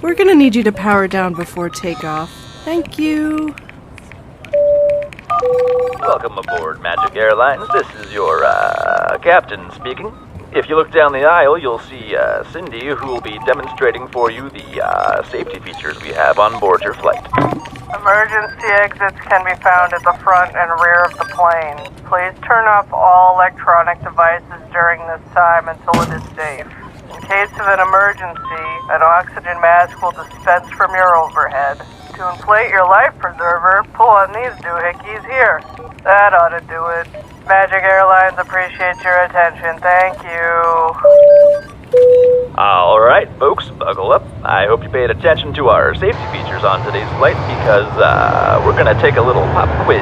We're gonna need you to power down before takeoff. Thank you. Welcome aboard Magic Airlines. This is your, captain speaking. If you look down the aisle, you'll see, Cindy, who will be demonstrating for you the, safety features we have on board your flight. Emergency exits can be found at the front and rear of the plane. Please turn off all electronic devices during this time until it is safe. In case of an emergency, an oxygen mask will dispense from your overhead. To inflate your life preserver, pull on these doohickeys here. That ought to do it. Magic Airlines appreciates your attention. Thank you. Alright, folks, buckle up. I hope you paid attention to our safety features on today's flight because, we're gonna take a little pop quiz.